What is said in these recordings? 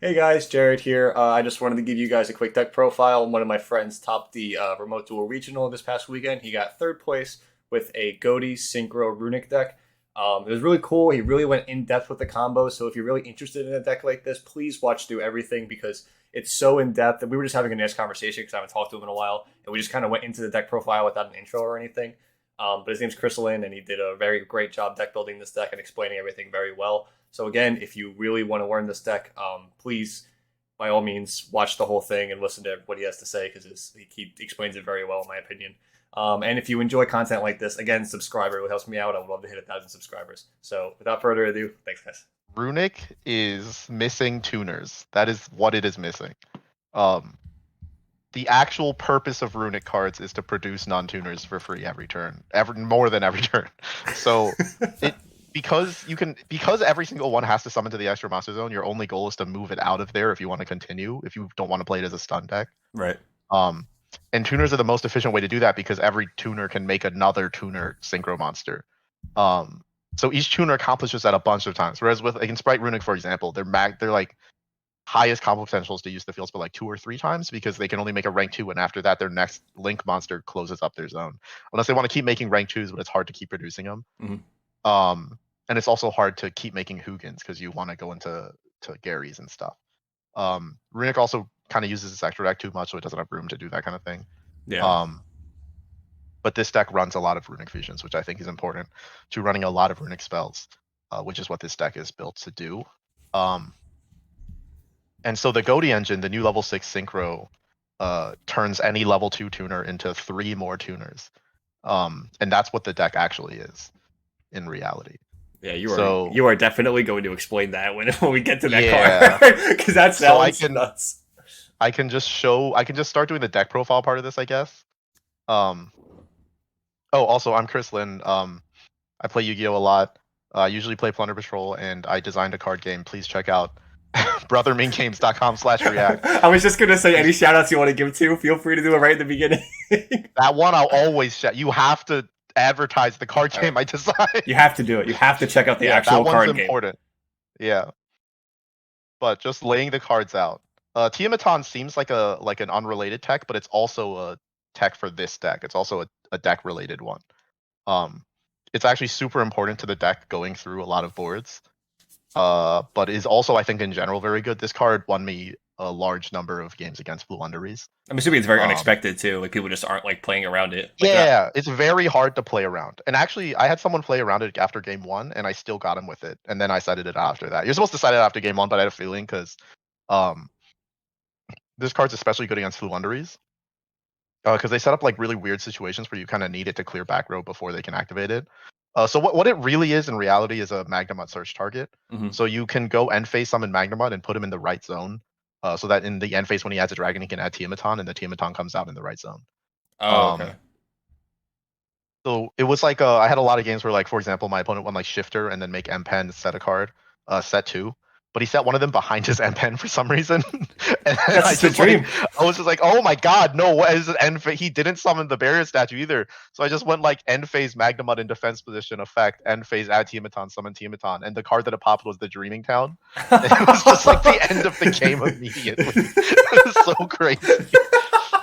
Hey guys, Jared here. I just wanted to give you guys a quick deck profile. One of my friends topped the Remote Duel Regional this past weekend. He got third place with a Ghoti Synchro Runick deck. It was really cool. He really went in depth with the combos. So if you're really interested in a deck like this, please watch through everything because it's so in depth. And we were just having a nice conversation because I haven't talked to him in a while, and we just kind of went into the deck profile without an intro or anything. But his name's Crystalline, and he did a very great job deck building this deck and explaining everything very well. So again, if you really want to learn this deck, please, by all means, watch the whole thing and listen to what he has to say because he explains it very well, in my opinion. And if you enjoy content like this, again, subscribe. It really helps me out. I would love to hit 1,000 subscribers. So without further ado, thanks, guys. Runick is missing tuners. That is what it is missing. The actual purpose of Runick cards is to produce non-tuners for free every turn, more than every turn. So it because every single one has to summon to the extra monster zone. Your only goal is to move it out of there if you want to continue. If you don't want to play it as a stun deck, Right. And tuners are the most efficient way to do that because every tuner can make another tuner synchro monster. So each tuner accomplishes that a bunch of times. Whereas with like in Sprite Runic, for example, they're like highest combo potential is to use the field spell like 2 or 3 times because they can only make a rank 2, and after that their next link monster closes up their zone. Unless they want to keep making rank 2s, but it's hard to keep producing them. And it's also hard to keep making Hugins because you want to go into Garys and stuff. Runic also kind of uses this extra deck too much, so it doesn't have room to do that kind of thing. Yeah. But this deck runs a lot of Runic fusions, which I think is important to running a lot of Runic spells, which is what this deck is built to do. And so the Ghoti engine, the new level 6 synchro, turns any level 2 tuner into 3 more tuners. And that's what the deck actually is in reality. Yeah, you are definitely going to explain that when we get to that Yeah. card because that sounds nuts. I can just start doing the deck profile part of this, I guess. Oh, also, I'm Chris Lynn. I play Yu-Gi-Oh! A lot. I usually play Plunder Patrol, and I designed a card game. Please check out brothermingames.com/react. I was just gonna say any shout outs you want to give to, feel free to do it right in the beginning. That one I'll always shout. You have to advertise the card game I designed. You have to do it. You have to check out the actual that card one's game. important. Yeah. But just laying the cards out. Tiamatron seems like an unrelated tech, but it's also a tech for this deck. It's also a deck related one. It's actually super important to the deck going through a lot of boards. But is also, I think, in general very good. This card won me a large number of games against Blue Underries. I'm assuming it's very unexpected too. Like people just aren't like playing around it. Like, it's very hard to play around. And actually, I had someone play around it after game 1, and I still got him with it. And then I cited it after that. You're supposed to cite it after game 1, but I had a feeling because this card's especially good against Blue Underries. Because they set up like really weird situations where you kind of need it to clear back row before they can activate it. So what it really is in reality is a Magnemut search target. So you can go end phase summon Magnemut and put him in the right zone. So that in the end phase when he adds a dragon, he can add Tiamatron, and the Tiamatron comes out in the right zone. Okay. So it was like I had a lot of games where, like, for example, my opponent won like Shifter and then make M-Pen set a card, set 2. But he set one of them behind his M-Pen for some reason. And that's the dream. I was just like, oh my god, no, what is it? End phase? He didn't summon the barrier statue either. So I just went like end phase Magnemut in defense position effect, end phase add Tiamatron, summon Tiamatron. And the card that it popped was the Dreaming Town. And it was just like the end of the game immediately. It was so crazy.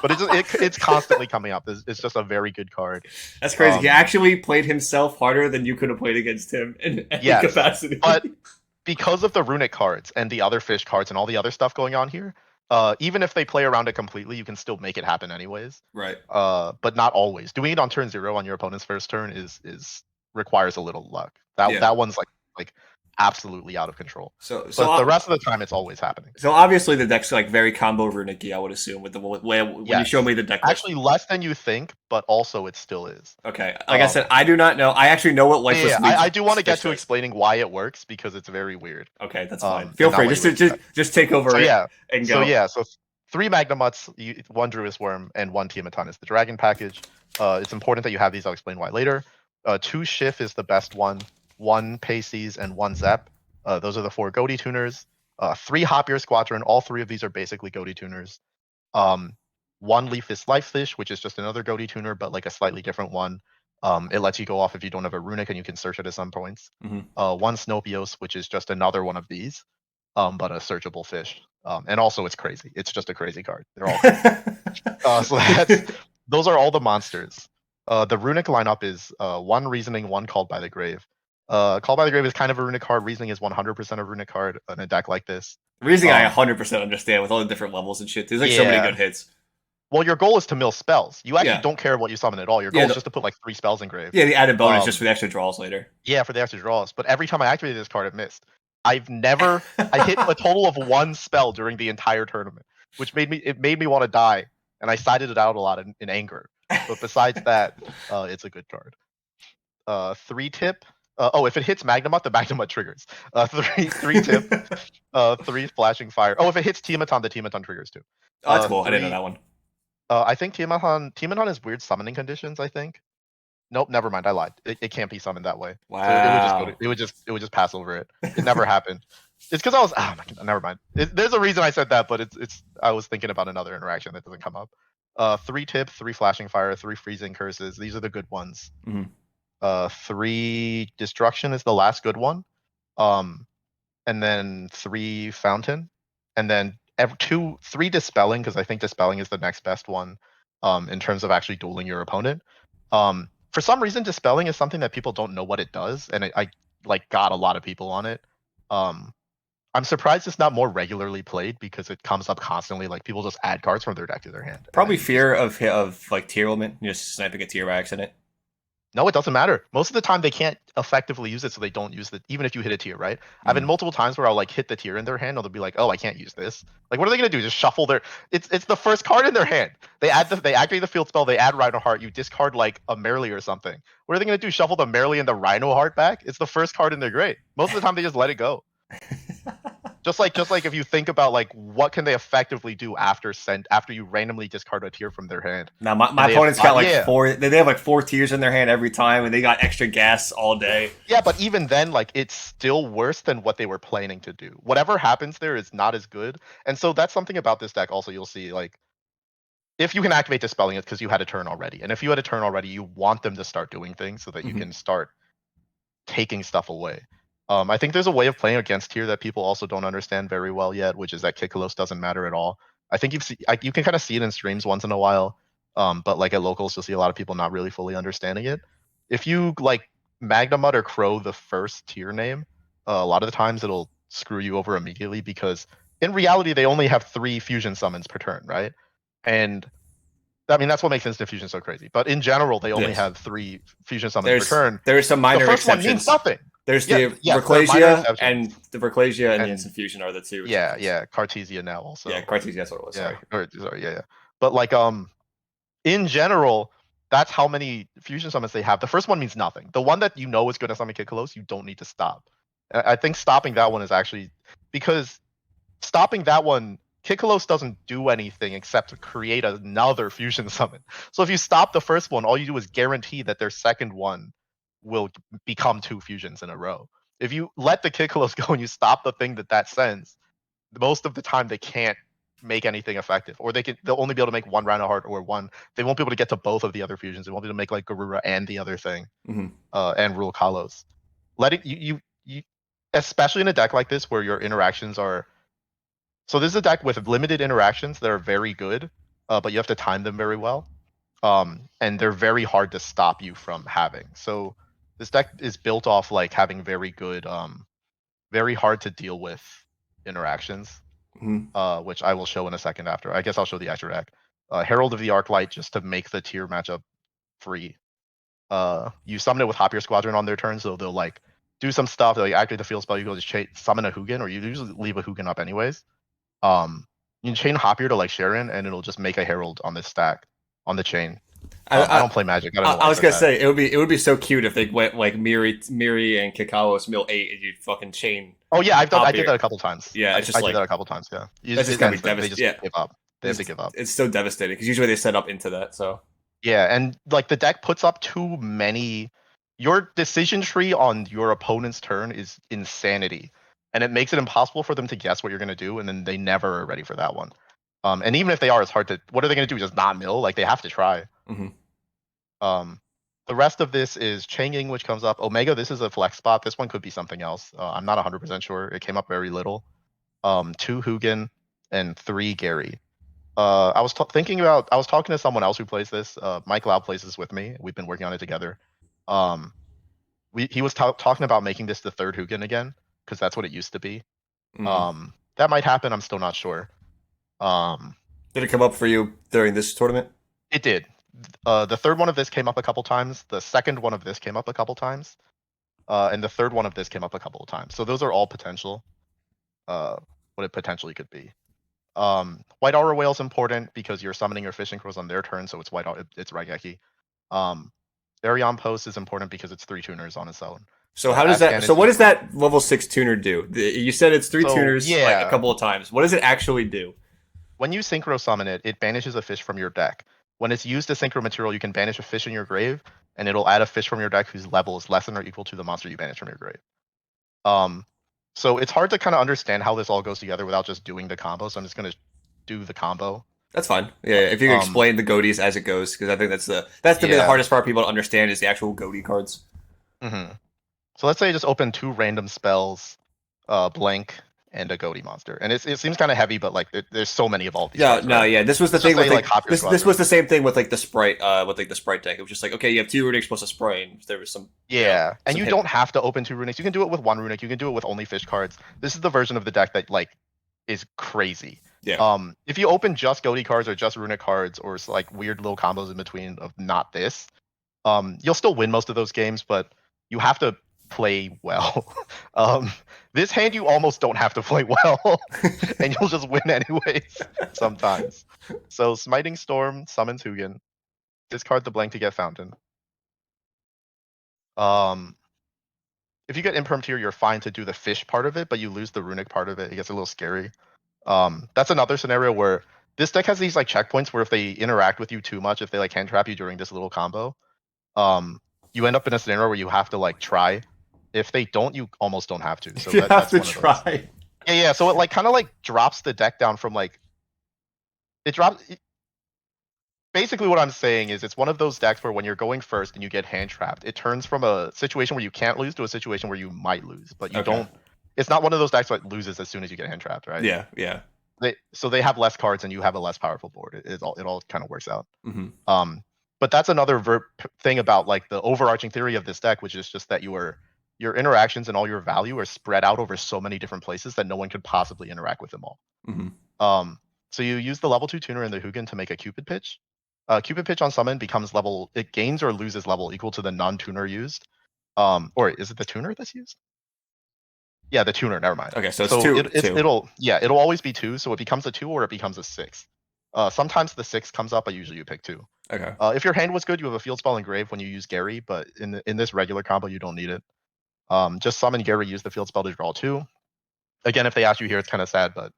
But it's constantly coming up. It's just a very good card. That's crazy. He actually played himself harder than you could have played against him in any capacity. But because of the Runic cards and the other fish cards and all the other stuff going on here, even if they play around it completely, you can still make it happen anyways. Right. But not always. Doing it on turn 0 on your opponent's first turn is requires a little luck. That one's like absolutely out of control. So the rest of the time, it's always happening. So obviously the deck's like very combo Runicky, I would assume, with the way when you show me the deck. Actually, less than you think, but also it still is. Okay, like I said, I do not know. I actually know what lifeless. I do want to get to explaining why it works because it's very weird. Okay, that's fine. Feel free, just take over. And go. So 3 Magnemuts, 1 Druid's Worm, and 1 Tiamatron is the Dragon package. It's important that you have these. I'll explain why later. 2 Shift is the best one. 1 Paces and 1 Zep. Those are the 4 Ghoti tuners. 3 Hopier Squadron. All 3 of these are basically Ghoti tuners. 1 Leafless Lifefish, which is just another Ghoti tuner, but like a slightly different one. It lets you go off if you don't have a Runic and you can search it at some points. 1 Snopios, which is just another one of these. but a searchable fish. And also it's crazy. It's just a crazy card. They're all crazy. So those are all the monsters. The Runick lineup is one Reasoning, one Called by the Grave. Called by the Grave is kind of a Runick card. Reasoning is 100% a Runick card in a deck like this. Reasoning, I 100% understand with all the different levels and shit. There's like so many good hits. Well, your goal is to mill spells. You actually Yeah. don't care what you summon at all. Your goal is just to put like 3 spells in grave. Yeah, the added bonus just for the extra draws later. Yeah, for the extra draws. But every time I activated this card, it missed. I hit a total of 1 spell during the entire tournament, which made me want to die, and I sided it out a lot in anger. But besides that, it's a good card. 3-tip. If it hits Magnemut, the Magnemut triggers. 3-tip. 3 flashing fire. Oh, if it hits Tiamat, the Tiamat triggers too. Oh, that's cool. I didn't know that one. I think Tiamat has weird summoning conditions. I think. Nope, never mind. I lied. It can't be summoned that way. Wow. So it would just pass over it. It never happened. It's because I was. Oh my God, never mind. There's a reason I said that, but it's. I was thinking about another interaction that doesn't come up. 3-tip, 3 flashing fire, 3 freezing curses. These are the good ones. 3 destruction is the last good one. And then 3 fountain, and then 3 dispelling, because I think dispelling is the next best one in terms of actually dueling your opponent. For some reason, dispelling is something that people don't know what it does, and I like got a lot of people on it. I'm surprised it's not more regularly played because it comes up constantly. Like people just add cards from their deck to their hand. Probably fear of like tier element, just sniping a tier by accident. No, it doesn't matter. Most of the time they can't effectively use it, so they don't use it, even if you hit a tier, right? I've been multiple times where I'll like hit the tier in their hand, and they'll be like, "Oh, I can't use this." Like, what are they gonna do? Just shuffle their? It's the first card in their hand. They activate the field spell. They add Rhino Heart. You discard like a Merely or something. What are they gonna do? Shuffle the Merely and the Rhino Heart back? It's the first card in their grade. Most of the time they just let it go. Just like if you think about like what can they effectively do after you randomly discard a tier from their hand. Now my opponent's got like 4. They have like 4 tiers in their hand every time, and they got extra gas all day. Yeah, but even then, like it's still worse than what they were planning to do. Whatever happens there is not as good, and so that's something about this deck. Also, you'll see like if you can activate Dispelling, it's because you had a turn already, and if you had a turn already, you want them to start doing things so that you can start taking stuff away. I think there's a way of playing against here that people also don't understand very well yet, which is that Kikalos doesn't matter at all. I think you can kind of see it in streams once in a while, but like at locals, you'll see a lot of people not really fully understanding it. If you like Magnemut or Crow the first tier name, a lot of the times it'll screw you over immediately because in reality they only have 3 fusion summons per turn, right? And I mean that's what makes Instant Fusion so crazy. But in general, they only have 3 fusion summons per turn. There's some minor the first exceptions. One means nothing. There's the Rayquaza and the Rayquaza and the Instant Fusion are the 2. Yeah, Cartesia now also. Yeah, Cartesia, that's what it was. Sorry. But like in general, that's how many fusion summons they have. The first one means nothing. The one that you know is going to summon Kikalos, you don't need to stop. I think stopping that one is actually because stopping that one, Kikalos doesn't do anything except to create another fusion summon. So if you stop the first one, all you do is guarantee that their second one will become 2 fusions in a row. If you let the Kikalos go and you stop the thing that sends, most of the time they can't make anything effective, or they'll only be able to make 1 Rhino Heart or 1. They won't be able to get to both of the other fusions. They won't be able to make like Garura and the other thing, and rule Kalos. Letting you especially in a deck like this where your interactions are. So this is a deck with limited interactions that are very good, but you have to time them very well, and they're very hard to stop you from having. So this deck is built off like having very good, very hard to deal with interactions, which I will show in a second after. I guess I'll show the extra deck. Herald of the Arclight just to make the tier matchup free. You summon it with Hop Your Squadron on their turn, so they'll like do some stuff. They'll like, activate the field spell. You go just summon a Hugin, or you usually leave a Hugin up anyways. You can chain Hopier to like Sharon, and it'll just make a Herald on this stack on the chain. I don't play Magic. I was gonna say it would be so cute if they went like Miri and Kikalos mill 8 and you fucking chain. Oh yeah, I did that a couple times. Yeah, I did that a couple times. Yeah, that's just gonna be devastating. They just give up. They have to give up. It's so devastating because usually they set up into that. So yeah, and like the deck puts up too many. Your decision tree on your opponent's turn is insanity, and it makes it impossible for them to guess what you're gonna do, and then they never are ready for that one. And even if they are, it's hard to. What are they gonna do? Just not mill? Like they have to try. The rest of this is Changing, which comes up. Omega, this is a flex spot. This one could be something else. I'm not 100% sure. It came up very little. 2 Hugin, and 3 Gary. I was talking to someone else who plays this. Mike Lau plays this with me. We've been working on it together. Um, he was talking about making this the 3rd Hugin again because that's what it used to be. That might happen. I'm still not sure. Did it come up for you during this tournament? It did. The 3rd one of this came up a couple times. The 2nd one of this came up a couple times. And the 3rd one of this came up a couple of times. So those are all potential. What it potentially could be. White Aura Whale is important because you're summoning your fishing crows on their turn, so it's it's Raigeki. Arion Post is important because it's 3 tuners on its own. So how does that? So what does that level 6 tuner do? You said it's 3 tuners like a couple of times. What does it actually do? When you synchro summon it, it banishes a fish from your deck. When it's used as synchro material, you can banish a fish in your grave, and it'll add a fish from your deck whose level is less than or equal to the monster you banish from your grave. So it's hard to kind of understand how this all goes together without just doing the combo. So I'm just gonna do the combo. That's fine. Yeah, if you can explain the Ghoties as it goes, because I think that's the hardest part for people to understand is the actual Ghoti cards. So let's say I just open 2 random spells, blank, and a Ghoti monster, and it seems kind of heavy, but like there's so many of all these. Yeah, right? This was the thing with this was the same thing with like the sprite, the sprite deck. It was just like, okay, you have 2 Runicks plus a sprite, and there was some. Yeah, and you don't have to open 2 Runicks. You can do it with 1 Runick. You can do it with only fish cards. This is the version of the deck that like is crazy. Yeah. If you open just Ghoti cards or just Runick cards or like weird little combos in between of not this, you'll still win most of those games, but you have to play well. This hand you almost don't have to play well, and you'll just win anyways sometimes. So Smiting Storm summons Hugin. Discard the blank to get Fountain. If you get Impermtear, you're fine to do the fish part of it, but you lose the Runick part of it. It gets a little scary. That's another scenario where this deck has these like checkpoints where if they interact with you too much, if they like hand trap you during this little combo, you end up in a scenario where you have to like try. If they don't, you almost don't have to. So you have to try. Yeah. So it like kind of like drops the deck down from like basically what I'm saying is it's one of those decks where when you're going first and you get hand trapped, it turns from a situation where you can't lose to a situation where you might lose, but you don't. It's not one of those decks that loses as soon as you get hand trapped, right? Yeah. So they have less cards and you have a less powerful board. It all kind of works out. But that's another thing about like the overarching theory of this deck, which is just that your interactions and all your value are spread out over so many different places that no one could possibly interact with them all. So you use the level 2 tuner in the Hugin to make a Cupid pitch. Cupid pitch on summon becomes it gains or loses level equal to the non-tuner used. Or is it the tuner that's used? Yeah, the tuner. Never mind. Okay, so it's 2. It'll always be 2, so it becomes a 2 or it becomes a 6. Sometimes the 6 comes up, but usually you pick 2. Okay. If your hand was good, you have a field spell engrave when you use Gary, but in this regular combo, you don't need it. Just summon Gary, use the field spell to draw 2. Again, if they ask you here, it's kind of sad, but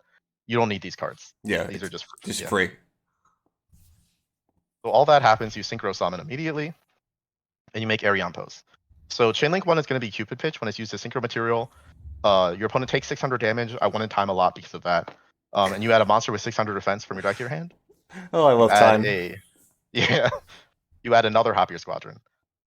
you don't need these cards. Yeah, these are just free. So all that happens, you synchro summon immediately, and you make Arion Pose. So Chainlink 1 is going to be Cupid Pitch when it's used as synchro material. Your opponent takes 600 damage. I won in time a lot because of that. And you add a monster with 600 defense from your deck to your hand. Oh, I love time. You add another Hop Your Squadron.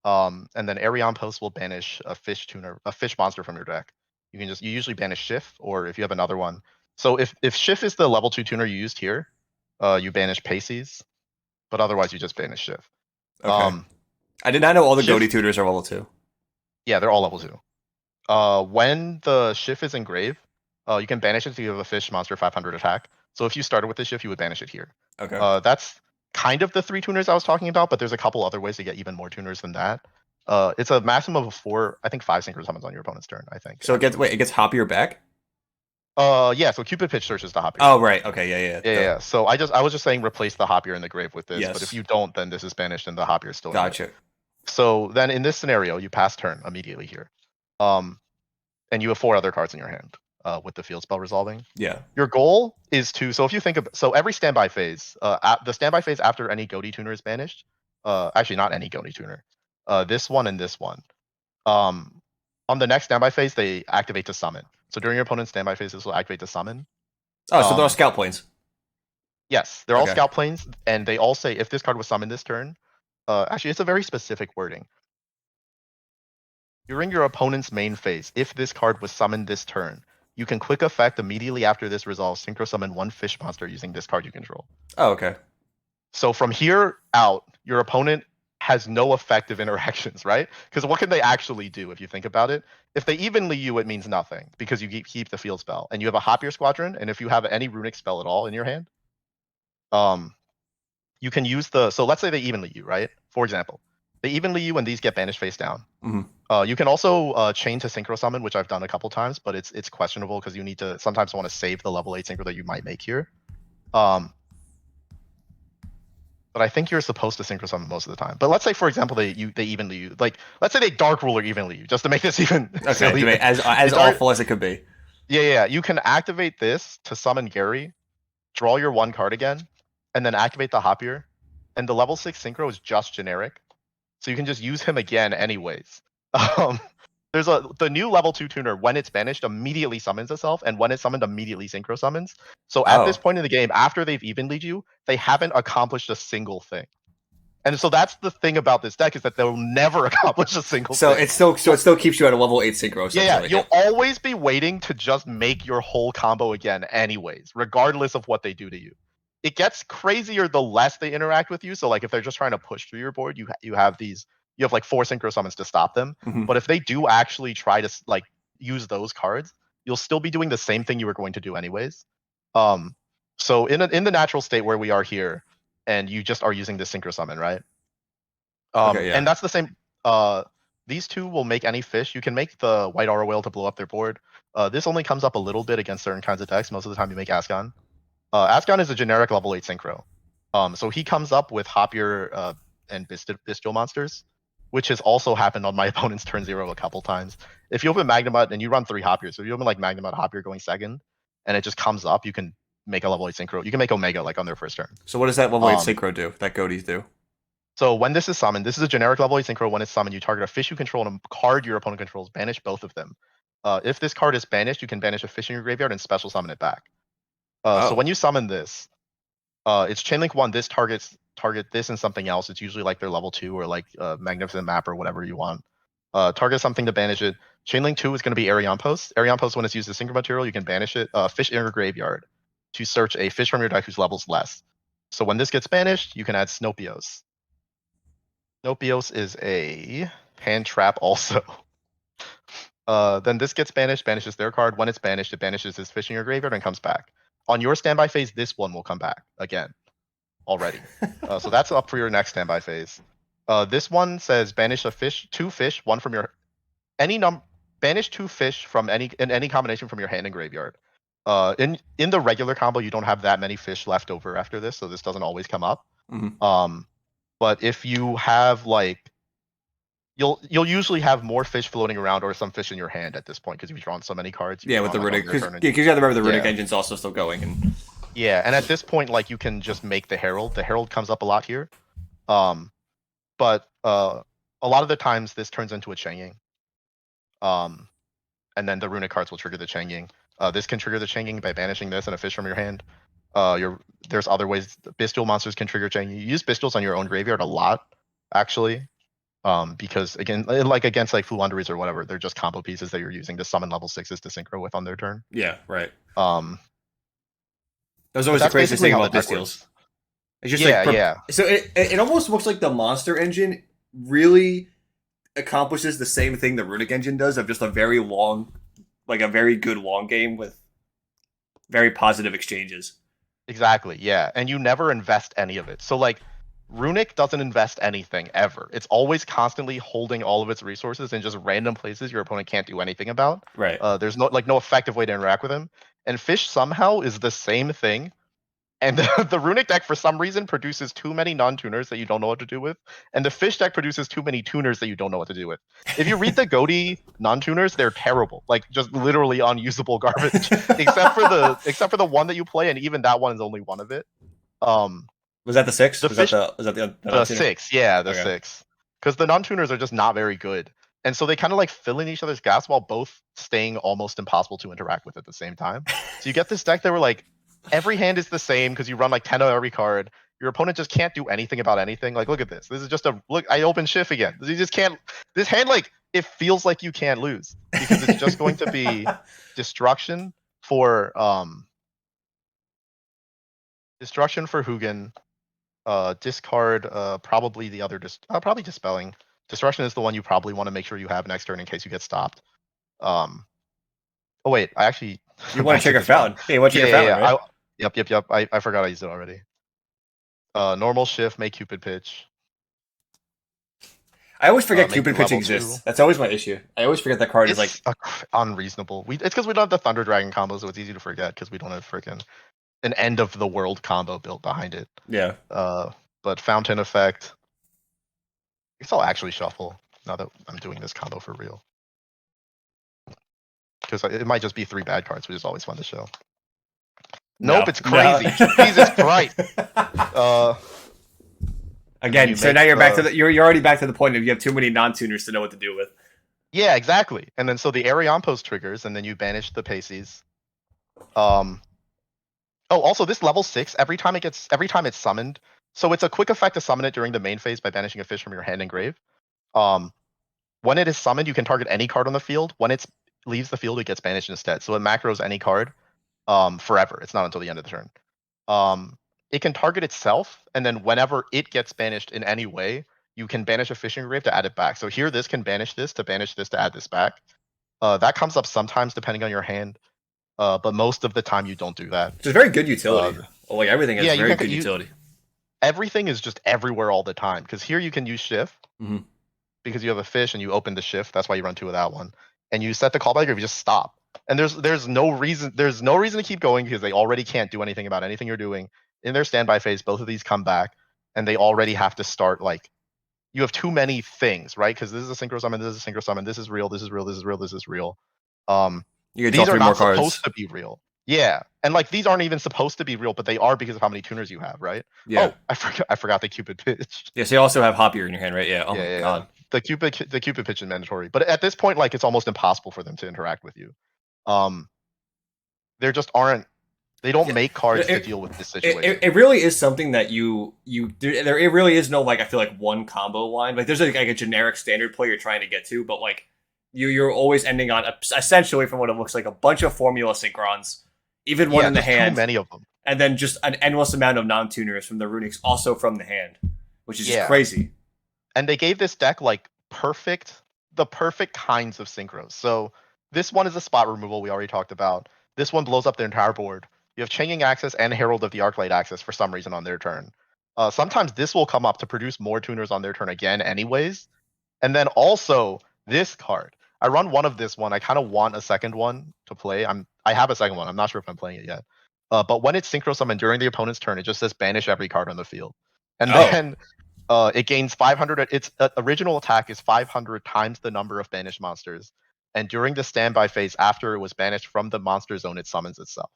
And then Arion Post will banish a fish monster from your deck. You usually banish Schiff, or if you have another one. So if Schiff is the level 2 tuner you used here, you banish Paces, but otherwise you just banish Schiff. Okay. I did not know all the Ghoti tutors are level 2. Yeah, they're all level 2. When the Schiff is engraved, you can banish it to give a fish monster 500 attack. So if you started with the Schiff, you would banish it here. Okay. That's kind of the 3 tuners I was talking about, but there's a couple other ways to get even more tuners than that. It's a maximum of 4, I think 5 synchro summons on your opponent's turn, I think. So it gets Hop Your back? Yeah, so Cupid Pitch searches the Hop Your. Oh, right. Okay, yeah. So I was just saying replace the Hop Your in the grave with this, yes. But if you don't, then this is banished and the Hop Your is still gotcha. So then in this scenario, you pass turn immediately here. And you have 4 other cards in your hand with the field spell resolving. Yeah. Your goal is so if you think of, every standby phase, the standby phase after any Ghoti tuner is banished, actually not any Ghoti tuner, this one and this one. On the next standby phase, they activate to summon. So during your opponent's standby phase, this will activate to summon. Oh, so they're all scout planes. Yes, they're all scout planes, and they all say if this card was summoned this turn, actually it's a very specific wording. During your opponent's main phase, if this card was summoned this turn, You can quick effect immediately after this resolve, synchro summon one fish monster using this card you control. Oh, okay. So from here out, your opponent has no effective interactions, right? Because what can they actually do if you think about it? If they evenly you, it means nothing because you keep the field spell, and you have a Hopier Squadron, and if you have any Runick spell at all in your hand, you can use the. So let's say they evenly you, right? For example, they evenly you, and these get banished face down. You can also chain to synchro summon, which I've done a couple times, but it's questionable because you need to sometimes want to save the level 8 synchro that you might make here. But I think you're supposed to synchro summon most of the time. But let's say, for example, they evenly you. Like, let's say they Dark Ruler evenly you, just to make this even silly. As awful as it could be. Yeah. You can activate this to summon Gary, draw your one card again, and then activate the Hopier. And the level 6 synchro is just generic, so you can just use him again anyways. There's the new level 2 tuner, when it's banished, immediately summons itself, and when it's summoned, immediately synchro summons. So at this point in the game, after they've evenly you, they haven't accomplished a single thing. And so that's the thing about this deck, is that they'll never accomplish a single thing. It still keeps you at a level 8 synchro. Yeah, you'll always be waiting to just make your whole combo again anyways, regardless of what they do to you. It gets crazier the less they interact with you. So like if they're just trying to push through your board, you have like 4 synchro summons to stop them. But if they do actually try to like use those cards, you'll still be doing the same thing you were going to do anyways. So in the natural state where we are here, and you just are using this synchro summon, right? And that's the same. These two will make any fish. You can make the white aura whale to blow up their board. This only comes up a little bit against certain kinds of decks. Most of the time you make Ascon. Ascon is a generic level 8 synchro. So he comes up with Hopier and Bestial monsters, which has also happened on my opponent's turn 0 a couple times. If you open Magnemite and you run 3 Hopiers, so if you open like Magnemite Hopier going second, and it just comes up, you can make a level 8 synchro. You can make Omega like on their first turn. So what does that level 8 synchro do, that Ghotis do? So when this is summoned, this is a generic level 8 synchro. When it's summoned, you target a fish you control and a card your opponent controls. Banish both of them. If this card is banished, you can banish a fish in your graveyard and special summon it back. So when you summon this, it's Chainlink 1. This target this and something else. It's usually like their level 2 or like Magnificent Map or whatever you want. Target something to banish it. Chainlink 2 is going to be Arion Post. Arion Post, when it's used as synchro material, you can banish it. Fish in your graveyard to search a fish from your deck whose level's less. So when this gets banished, you can add Snopios. Snopios is a hand trap also. Then this gets banished, banishes their card. When it's banished, it banishes this fish in your graveyard and comes back. On your standby phase, this one will come back again already. So that's up for your next standby phase. This one says banish a fish, 2 fish, one from your banish 2 fish from any combination from your hand and graveyard. In the regular combo, you don't have that many fish left over after this, so this doesn't always come up. But if you have like, you'll usually have more fish floating around or some fish in your hand at this point because you've drawn so many cards. Yeah, with the Runick, because you got to remember the Runick engine's also still going. And yeah, and at this point, like you can just make the Herald. The Herald comes up a lot here, but a lot of the times this turns into a Changing. And then the Runick cards will trigger the Changing. This can trigger the Changing by banishing this and a fish from your hand. There's other ways. Bestial monsters can trigger Changing. You use Bestials on your own graveyard a lot, actually. Because again, like against like Fluanderies or whatever, they're just combo pieces that you're using to summon level 6s to synchro with on their turn. Yeah, right. That's always the craziest thing about Bestials. It's just So it almost looks like the monster engine really accomplishes the same thing the Runick engine does, of just a very long, like a very good long game with very positive exchanges. Exactly, yeah. And you never invest any of it. So like Runick doesn't invest anything ever. It's always constantly holding all of its resources in just random places your opponent can't do anything about. Right. There's no effective way to interact with him. And Fish somehow is the same thing. And the Runick deck, for some reason, produces too many non-tuners that you don't know what to do with. And the Fish deck produces too many tuners that you don't know what to do with. If you read the Ghoti non-tuners, they're terrible. Like, just literally unusable garbage. except for the one that you play, and even that one is only one of it. Was that the 6? Was that the 6? Yeah, the 6. Because the non-tuners are just not very good. And so they kind of like fill in each other's gaps while both staying almost impossible to interact with at the same time. So you get this deck that were like, every hand is the same because you run like 10 of every card. Your opponent just can't do anything about anything. Like, look at this. This is just a look. I open Shift again. You just can't. This hand, like, it feels like you can't lose. because it's just going to be destruction for Hugin, discard probably the other probably dispelling. Destruction is the one you probably want to make sure you have next turn in case you get stopped. Oh wait, I actually You want to trigger this wrong. Fountain? Yeah, you want to Yeah, trigger yeah, Fountain, yeah. right? Yep. I forgot I used it already. Normal shift, make Cupid pitch. I always forget Make you Cupid Pitch level 2. exists. That's always my issue. I always forget that card is like. It's unreasonable. It's because we don't have the Thunder Dragon combo, so it's easy to forget because we don't have freaking an end of the world combo built behind it. Yeah. But Fountain Effect. I guess I'll actually shuffle now that I'm doing this combo for real. Because it might just be 3 bad cards, which is always fun to show. Nope, it's crazy. No. Jesus Christ. Again, so now you're back to you're already back to the point of you have too many non-tuners to know what to do with. Yeah, exactly. And then so the Arion Post triggers, and then you banish the Paces. Oh, also this level 6, every time it's summoned, so it's a quick effect to summon it during the main phase by banishing a fish from your hand and grave. When it is summoned, you can target any card on the field. When it leaves the field, it gets banished instead. So it macros any card forever. It's not until the end of the turn. It can target itself, and then whenever it gets banished in any way, you can banish a fishing grave to add it back. So here, this can banish this to add this back. That comes up sometimes depending on your hand, but most of the time you don't do that. It's a very good utility. Like everything has very good utility. Everything is just everywhere all the time, because here you can use shift because you have a fish and you open the shift. That's why you run 2 of that one, and you set the callback grave. You just stop, and there's no reason to keep going because they already can't do anything about anything you're doing. In their standby phase, both of these come back, and they already have to start, like, you have too many things, right? Because this is a synchro summon, this is a synchro summon, this is real, this is real, this is real, this is real. These are not supposed to be real. Yeah, and like these aren't even supposed to be real, but they are because of how many tuners you have, right? Yeah. Oh, I forgot the Cupid pitch. Yeah, so you also have Hopier in your hand, right? Yeah. Oh my god. The Cupid pitch is mandatory, but at this point, like, it's almost impossible for them to interact with you. There just aren't. They don't make cards to deal with this situation. It really is something that it really is no, like, I feel like one combo line. Like there's like a generic standard play you're trying to get to, but like you're always ending on essentially, from what it looks like, a bunch of formula synchrons, even one in the hand, too many of them, and then just an endless amount of non-tuners from the Runicks also from the hand, which is just crazy. And they gave this deck like the perfect kinds of synchros. So this one is a spot removal we already talked about. This one blows up their entire board. You have Changing Access and Herald of the Arclight access for some reason on their turn. Sometimes this will come up to produce more tuners on their turn again anyways. And then also this card. I run one of this one. I kind of want a second one to play. I have a second one. I'm not sure if I'm playing it yet. But when it's synchro summoned during the opponent's turn, it just says banish every card on the field. And then it gains 500. Its original attack is 500 times the number of banished monsters. And during the standby phase, after it was banished from the monster zone, it summons itself.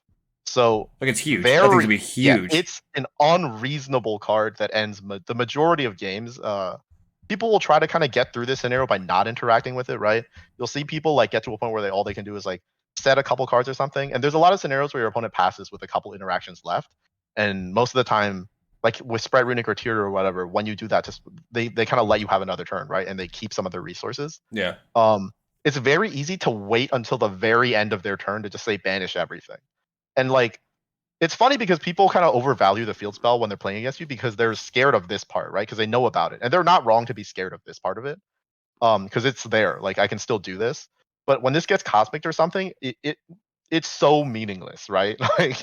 So like it's huge. I think it's gonna be huge. Yeah, it's an unreasonable card that ends the majority of games. People will try to kind of get through this scenario by not interacting with it, right? You'll see people like get to a point where all they can do is like set a couple cards or something. And there's a lot of scenarios where your opponent passes with a couple interactions left. And most of the time, like with Spread Runick or Tier or whatever, when you do that, just they kind of let you have another turn, right? And they keep some of their resources. Yeah. It's very easy to wait until the very end of their turn to just say banish everything. And like, it's funny because people kind of overvalue the field spell when they're playing against you because they're scared of this part, right? Because they know about it, and they're not wrong to be scared of this part of it, because it's there. Like, I can still do this, but when this gets cosmic or something, it's so meaningless, right? Like,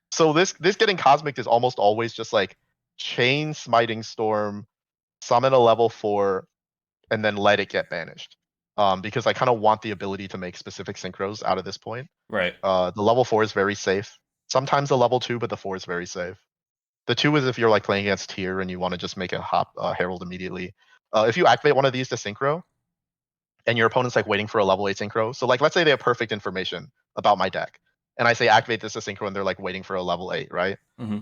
so this getting cosmic is almost always just like chain smiting storm, summon a level 4, and then let it get banished. Because I kind of want the ability to make specific synchros out of this point. Right. The level 4 is very safe. Sometimes the level 2, but the 4 is very safe. The 2 is if you're like playing against Tier and you want to just make a Herald immediately. If you activate one of these to synchro, and your opponent's like waiting for a level 8 synchro. So like, let's say they have perfect information about my deck, and I say activate this to synchro, and they're like waiting for a level 8, right?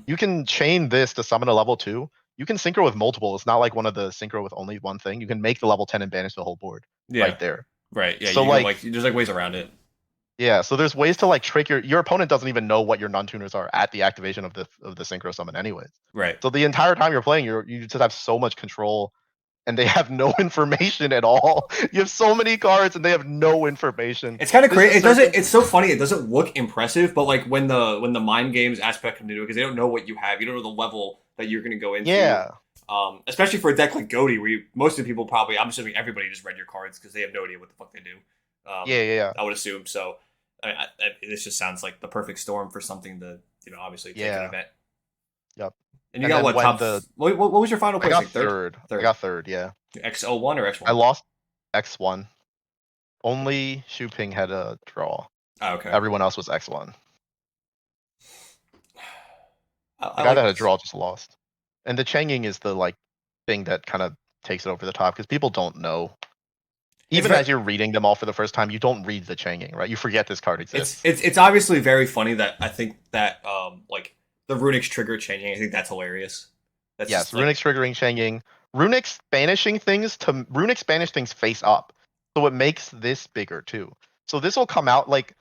You can chain this to summon a level 2. You can synchro with multiple. It's not like one of the synchro with only one thing. You can make the level 10 and banish the whole board right there. Right. Yeah. So like there's like ways around it. Yeah, so there's ways to like trick your opponent doesn't even know what your non-tuners are at the activation of the synchro summon anyways. Right. So the entire time you're playing, you just have so much control and they have no information at all. You have so many cards and they have no information. It's kind of crazy. It doesn't. It's so funny. It doesn't look impressive, but like when the mind games aspect comes into it, because they don't know what you have, you don't know the level that you're going to go into. Yeah. Especially for a deck like Ghoti, where most of the people probably, I'm assuming everybody just read your cards because they have no idea what the fuck they do. Yeah. I would assume so. This just sounds like the perfect storm for something to, obviously take an event. Yep. And you got what top? What was your final place? I got third. I got third. Yeah. X01 or X1? I lost X1. Only Xu Ping had a draw. Oh, okay. Everyone else was X1. The guy that had a draw just lost. And the Changing is the like thing that kind of takes it over the top because people don't know. Even as you're reading them all for the first time, you don't read the Changing, right? You forget this card exists. It's obviously very funny that I think that like the Runick's trigger Changing, I think that's hilarious. That's yes, Runick's triggering Changing. Runick's banishing things banish things face up. So it makes this bigger too. So this will come out like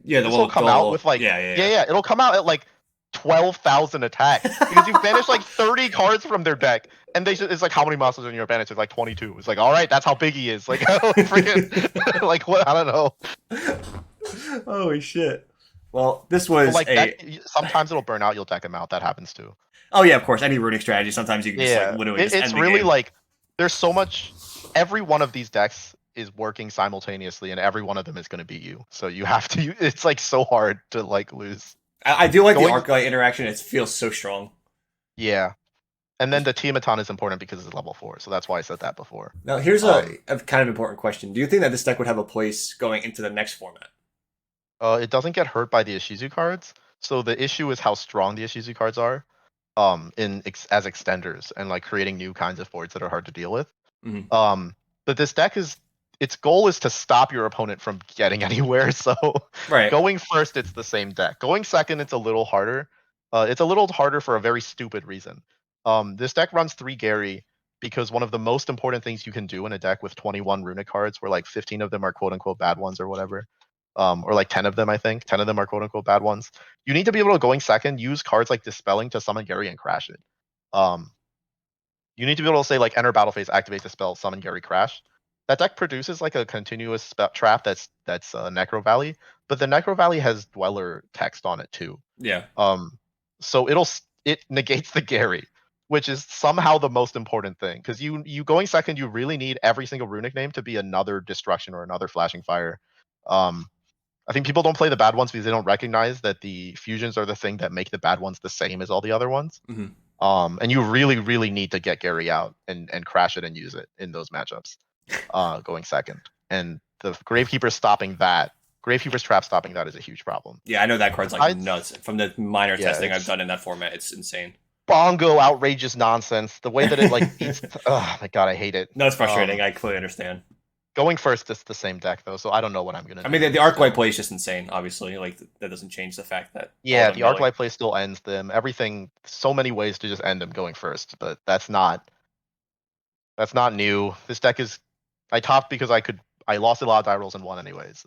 this will come out with like it'll come out at like 12,000 attack because you banish like 30 cards from their deck, and it's like how many monsters in your banish? It's like 22. It's like all right, that's how big he is. Like freaking like what? I don't know. Holy shit! Well, this was sometimes it'll burn out. You'll deck him out. That happens too. Oh yeah, of course. Any Runick strategy. Sometimes you can just like literally. It's really like there's so much. Every one of these decks is working simultaneously, and every one of them is going to beat you. So you have to. It's like so hard to like lose. I do like the Arclight interaction. It feels so strong. Yeah. And then the Tiamatron is important because it's level 4. So that's why I said that before. Now, here's a kind of important question. Do you think that this deck would have a place going into the next format? It doesn't get hurt by the Ishizu cards. So the issue is how strong the Ishizu cards are as extenders and like creating new kinds of boards that are hard to deal with. Mm-hmm. But this deck its goal is to stop your opponent from getting anywhere. So going first, it's the same deck. Going second, it's a little harder. It's a little harder for a very stupid reason. This deck runs 3 Gary because one of the most important things you can do in a deck with 21 Runick cards, where like 15 of them are quote unquote bad ones or whatever, or like 10 of them, I think 10 of them are quote unquote bad ones. You need to be able to going second use cards like Dispelling to summon Gary and crash it. You need to be able to say like enter battle phase, activate Dispel, summon Gary, crash. That deck produces like a continuous trap that's Necro Valley, but the Necro Valley has Dweller text on it too. Yeah. So it negates the Gary, which is somehow the most important thing because you going second, you really need every single Runick name to be another Destruction or another Flashing Fire. I think people don't play the bad ones because they don't recognize that the fusions are the thing that make the bad ones the same as all the other ones. Mm-hmm. And you really, really need to get Gary out and crash it and use it in those matchups. Going second, and the Gravekeeper's trap stopping that is a huge problem. Yeah, I know that card's like nuts. From the minor testing I've done in that format, it's insane. Bongo outrageous nonsense. The way that it like beats, oh my god, I hate it. No, it's frustrating. I clearly understand. Going first, it's the same deck though, so I don't know what I'm gonna do. I mean, the Arclight play is just insane. Obviously, like that doesn't change the fact that the Arclight play still ends them. Everything, so many ways to just end them going first, but that's not new. This deck is. I topped because I lost a lot of die rolls and won anyways.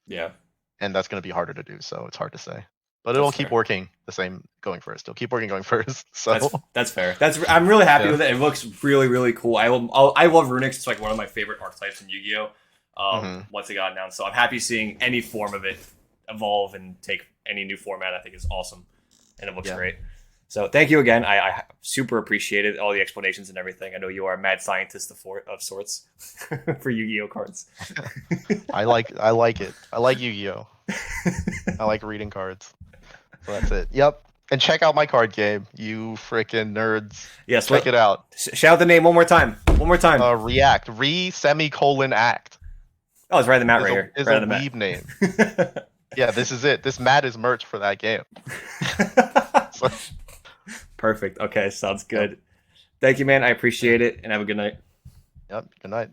Yeah. And that's going to be harder to do, so it's hard to say. But it'll keep working the same going first. It'll keep working going first. So that's fair. I'm really happy with it. It looks really, really cool. I love Runick. It's like one of my favorite archetypes in Yu-Gi-Oh! Once it got announced. So I'm happy seeing any form of it evolve and take any new format. I think is awesome. And it looks great. So thank you again. I super appreciate it, all the explanations and everything. I know you are a mad scientist of sorts for Yu-Gi-Oh cards. I like it. I like Yu-Gi-Oh. I like reading cards. So that's it. Yep. And check out my card game, you freaking nerds. Yes, check it out. Shout the name one more time. React. Re-semicolon-act. Oh, it's right in the mat right here. It's a weeb name. Yeah, this is it. This mat is merch for that game. Perfect. Okay, sounds good. Thank you, man. I appreciate it, and have a good night. Yep, good night.